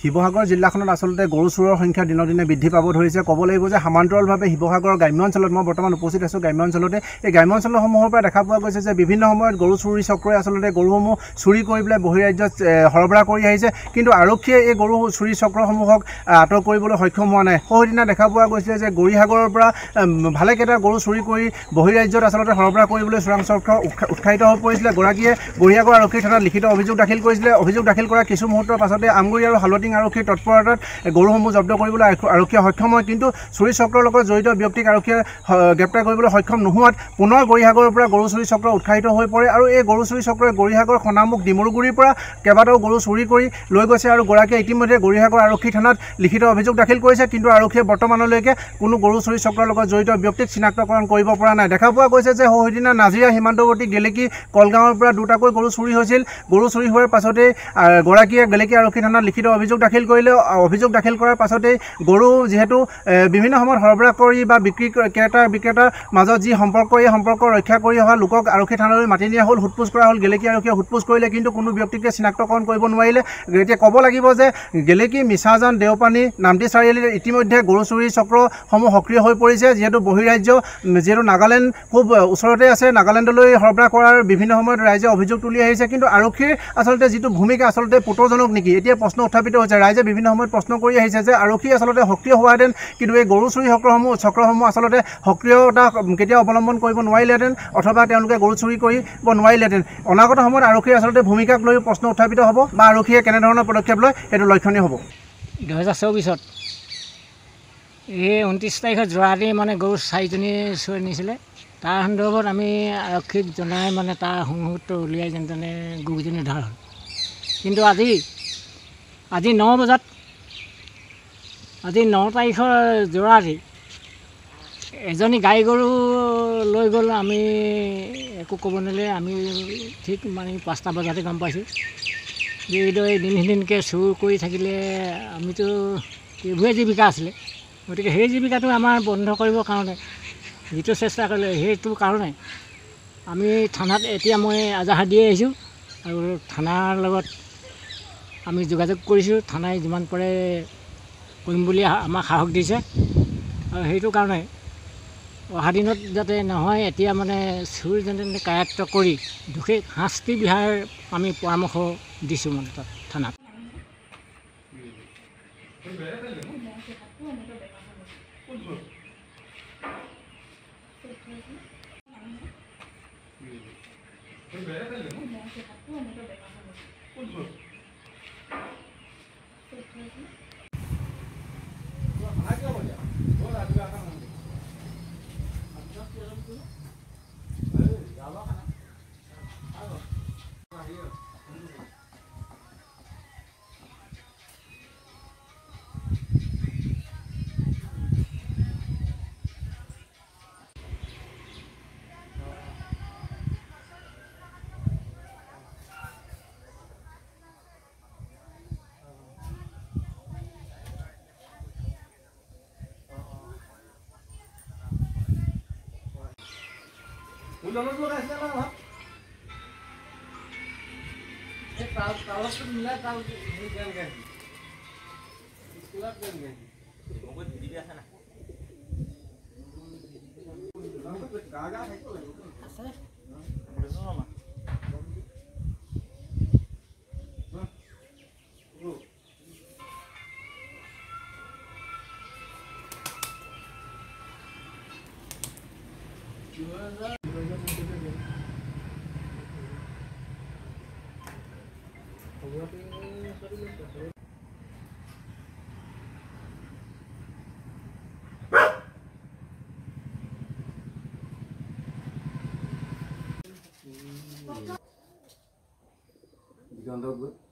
শিৱসাগৰ জিলাখনত আচলতে গৰু চুৰৰ সংখ্যা দিনক দিনে বৃদ্ধি পাব ধৰিছে। ক'ব লাগিব যে সমান্তৰালভাৱে শিৱসাগৰৰ গ্ৰাম্য অঞ্চলত মই বৰ্তমান উপস্থিত আছোঁ। গ্ৰাম্য অঞ্চলতে এই গ্ৰাম্য অঞ্চলসমূহৰ পৰা দেখা পোৱা গৈছে যে বিভিন্ন সময়ত গৰু চুৰি চক্ৰই আচলতে গৰুসমূহ চুৰি কৰি পেলাই বহিৰাজ্যত সৰবৰাহ কৰি আহিছে, কিন্তু আৰক্ষীয়ে এই গৰু চুৰি চক্ৰসমূহক আটক কৰিবলৈ সক্ষম হোৱা নাই। সেইদিনা দেখা পোৱা গৈছিলে যে গৌৰীসাগৰৰ পৰা ভালেকেইটা গৰু চুৰি কৰি বহিৰাজ্যত আচলতে সৰবৰাহ কৰিবলৈ চোৰাং চক্ৰ উৎসাহিত হৈ পৰিছিলে। গৰাকীয়ে গৌৰীসাগৰ আৰক্ষী থানাত লিখিত অভিযোগ দাখিল কৰিছিলে। অভিযোগ দাখিল কৰাৰ কিছু মুহূৰ্তৰ পাছতে আমগুৰি আৰু হালটিং আৰক্ষীৰ তৎপৰতাত গৰুসমূহ জব্দ কৰিবলৈ আৰক্ষীয়ে সক্ষম হয়, কিন্তু চুৰি চক্ৰৰ লগত জড়িত ব্যক্তিক আৰক্ষীয়ে গ্ৰেপ্তাৰ কৰিবলৈ সক্ষম নোহোৱাত পুনৰ গৌৰীসাগৰৰ পৰা গৰু চুৰি চক্ৰ উৎসাহিত হৈ পৰে আৰু এই গৰু চুৰি চক্ৰই গৌৰীসাগৰ সোণামুখ ডিমৰুগুৰিৰ পৰা কেইবাটাও গৰু চুৰি কৰি লৈ গৈছে আৰু গৰাকীয়ে ইতিমধ্যে গৌৰীসাগৰ আৰক্ষী থানাত লিখিত অভিযোগ দাখিল কৰিছে, কিন্তু আৰক্ষীয়ে বৰ্তমানলৈকে কোনো গৰু চুৰি চক্ৰৰ লগত জড়িত ব্যক্তিক চিনাক্তকৰণ কৰিব পৰা নাই। দেখা পোৱা গৈছে যে সেইদিনা নাজিৰা সীমান্তৱৰ্তী গেলেকী কলগাঁৱৰ পৰা দুটাকৈ গৰু চুৰি হৈছিল। গৰু চুৰি হোৱাৰ পাছতেই গৰাকীয়ে গেলেকী আৰক্ষী থানাত লিখিত অভিযোগ দাখিল কৰিলে। অভিযোগ দাখিল কৰাৰ পাছতেই গৰু যিহেতু বিভিন্ন সময়ত সৰবৰাহ কৰি বা বিক্ৰেতাৰ মাজত যি সম্পৰ্ক, এই সম্পৰ্ক ৰক্ষা কৰি অহা লোকক আৰক্ষী থানালৈ মাতি নিয়া হ'ল, সোধপোছ কৰা হ'ল। গেলেকী আৰক্ষীয়ে সোধপোছ কৰিলে, কিন্তু কোনো ব্যক্তিকে চিনাক্তকৰণ কৰিব নোৱাৰিলে। এতিয়া ক'ব লাগিব যে গেলেকী, মিছাজান, দেওপানী, নামটি চাৰিআলিত ইতিমধ্যে গৰু চুৰি চক্ৰসমূহ সক্ৰিয় হৈ পৰিছে। যিহেতু বহিৰাজ্য, যিহেতু নাগালেণ্ড খুব ওচৰতে আছে, নাগালেণ্ডলৈ সৰবৰাহ কৰাৰ বিভিন্ন সময়ত ৰাইজে অভিযোগ তুলি আহিছে, কিন্তু আৰক্ষীৰ আচলতে যিটো ভূমিকা আচলতে পুতৌজনক নেকি, এতিয়া প্ৰশ্ন উত্থাপিত হৈছে। ৰাইজে বিভিন্ন সময়ত প্ৰশ্ন কৰি আহিছে যে আৰক্ষী আচলতে সক্ৰিয় হোৱাহেঁতেন, কিন্তু এই গৰু চুৰি চক্ৰসমূহ আচলতে সক্ৰিয়তা কেতিয়াও অৱলম্বন কৰিব নোৱাৰিলেহেঁতেন, অথবা তেওঁলোকে গৰু চুৰি কৰিব নোৱাৰিলেহেঁতেন। অনাগত সময়ত আৰক্ষীৰ আচলতে ভূমিকাক লৈ প্ৰশ্ন উত্থাপিত হ'ব বা আৰক্ষীয়ে কেনেধৰণৰ পদক্ষেপ লয় সেইটো লক্ষণীয় হ'ব। 2024 এই 29 তাৰিখত যোৱাৰাতি মানে গৰু 4জনী চুৰি নিছিলে। তাৰ সন্দৰ্ভত আমি আৰক্ষীক জনাই মানে তাৰ সংহূৰ্ত উলিয়াই যেন তেনে গৰুজনী উদ্ধাৰ হ'ল। কিন্তু আজি 9 বজাত, আজি 9 তাৰিখৰ যোৱাৰাতি এজনী গাই গৰু লৈ গ'ল। আমি একো ক'ব নোৱাৰিলে, আমি ঠিক মানে 5টা বজাতে গম পাইছোঁ যে এইদৰে দিনকৈ চুৰ কৰি থাকিলে আমিতো এইবোৰে জীৱিকা আছিলে। গতিকে সেই জীৱিকাটো আমাৰ বন্ধ কৰিবৰ কাৰণে যিটো চেষ্টা কৰিলে, সেইটো কাৰণে আমি থানাত এতিয়া মই এজাহাৰ দি আহিছোঁ আৰু থানাৰ লগত আমি যোগাযোগ কৰিছোঁ। থানাই যিমান পাৰে কৰিম বুলি আমাক সাহস দিছে আৰু সেইটো কাৰণে অহা দিনত যাতে নহয়, এতিয়া মানে চুৰ যেনে তেনে কায়াত্ব কৰি দোষীক শাস্তি বিহাৰ আমি পৰামৰ্শ দিছোঁ মানে তাত থানাত। Jangan